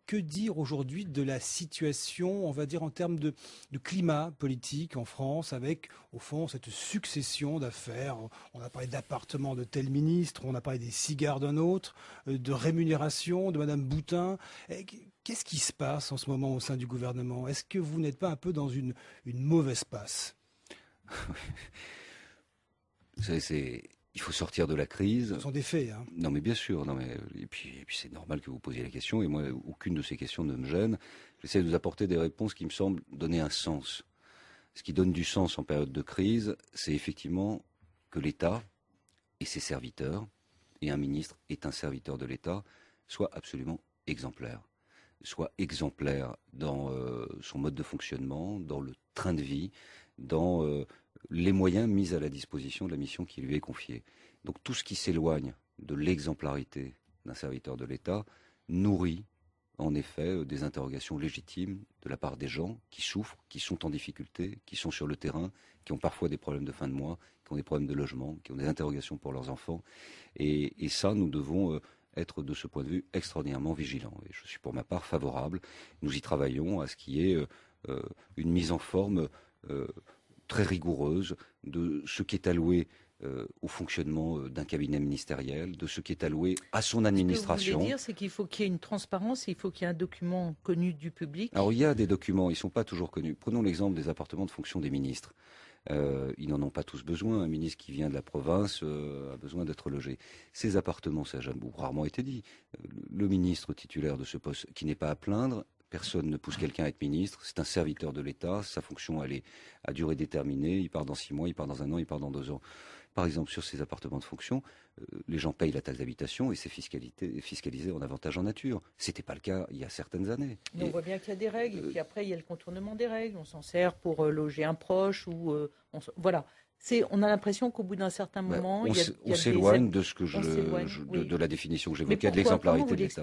Que dire aujourd'hui de la situation, on va dire, en termes de climat politique en France, avec, au fond, cette succession d'affaires? On a parlé d'appartements de tel ministre, on a parlé des cigares d'un autre, de rémunération de Madame Boutin. Qu'est-ce qui se passe en ce moment au sein du gouvernement? Est-ce que vous n'êtes pas un peu dans une mauvaise passe? Vous savez, il faut sortir de la crise. Ce sont des faits, hein. Non, mais bien sûr. Non, mais et puis c'est normal que vous posiez la question. Et moi, aucune de ces questions ne me gêne. J'essaie de vous apporter des réponses qui me semblent donner un sens. Ce qui donne du sens en période de crise, c'est effectivement que l'État et ses serviteurs, et un ministre est un serviteur de l'État, soient absolument exemplaires. Soit exemplaire dans son mode de fonctionnement, dans le train de vie, dans les moyens mis à la disposition de la mission qui lui est confiée. Donc tout ce qui s'éloigne de l'exemplarité d'un serviteur de l'État nourrit en effet des interrogations légitimes de la part des gens qui souffrent, qui sont en difficulté, qui sont sur le terrain, qui ont parfois des problèmes de fin de mois, qui ont des problèmes de logement, qui ont des interrogations pour leurs enfants. Et ça, nous devons être de ce point de vue extraordinairement vigilants. Et je suis pour ma part favorable. Nous y travaillons à ce qu'il y ait une mise en forme très rigoureuse de ce qui est alloué au fonctionnement d'un cabinet ministériel, de ce qui est alloué à son administration. Ce que vous voulez dire, c'est qu'il faut qu'il y ait une transparence, et il faut qu'il y ait un document connu du public. Alors il y a des documents, ils ne sont pas toujours connus. Prenons l'exemple des appartements de fonction des ministres. Ils n'en ont pas tous besoin. Un ministre qui vient de la province a besoin d'être logé. Ces appartements, ça a rarement été dit. Le ministre titulaire de ce poste, qui n'est pas à plaindre, personne ne pousse quelqu'un à être ministre. C'est un serviteur de l'État. Sa fonction, elle est à durée déterminée. Il part dans 6 mois, il part dans 1 an, il part dans 2 ans. Par exemple, sur ces appartements de fonction, les gens payent la taxe d'habitation et c'est fiscalisé en avantage en nature. Ce n'était pas le cas il y a certaines années. Mais on voit bien qu'il y a des règles, et puis après il y a le contournement des règles. On s'en sert pour loger un proche, ou voilà. On a l'impression qu'au bout d'un certain moment, on s'éloigne de ce que de la définition que j'évoquais de l'exemplarité de l'État.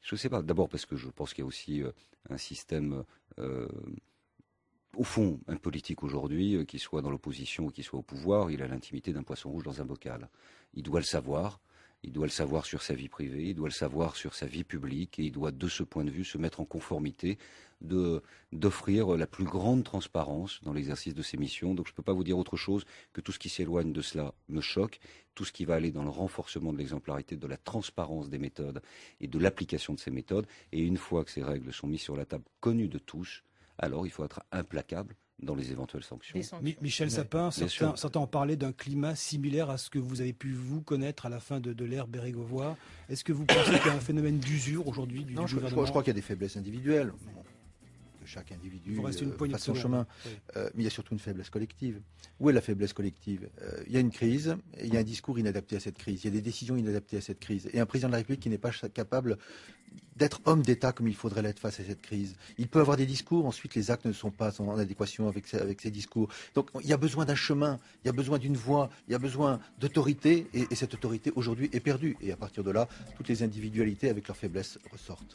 Je ne sais pas. D'abord parce que je pense qu'il y a aussi un système. Au fond, un politique aujourd'hui, qu'il soit dans l'opposition ou qu'il soit au pouvoir, il a l'intimité d'un poisson rouge dans un bocal. Il doit le savoir. Il doit le savoir sur sa vie privée, il doit le savoir sur sa vie publique, et il doit, de ce point de vue, se mettre en conformité d'offrir la plus grande transparence dans l'exercice de ses missions. Donc je ne peux pas vous dire autre chose que tout ce qui s'éloigne de cela me choque. Tout ce qui va aller dans le renforcement de l'exemplarité, de la transparence des méthodes et de l'application de ces méthodes. Et une fois que ces règles sont mises sur la table, connues de tous, alors il faut être implacable dans les éventuelles sanctions. Michel Sapin, certains ont parlé d'un climat similaire à ce que vous avez pu vous connaître à la fin de l'ère Bérégovoy. Est-ce que vous pensez qu'il y a un phénomène d'usure aujourd'hui du gouvernement? Je crois qu'il y a des faiblesses individuelles. Que chaque individu fasse son chemin. Oui. Mais il y a surtout une faiblesse collective. Où est la faiblesse collective? Il y a une crise, et il y a un discours inadapté à cette crise. Il y a des décisions inadaptées à cette crise. Et un président de la République qui n'est pas capable d'être homme d'État comme il faudrait l'être face à cette crise. Il peut avoir des discours, ensuite les actes ne sont pas en adéquation avec ses discours. Donc il y a besoin d'un chemin, il y a besoin d'une voix, il y a besoin d'autorité, et cette autorité aujourd'hui est perdue. Et à partir de là, toutes les individualités avec leurs faiblesses ressortent.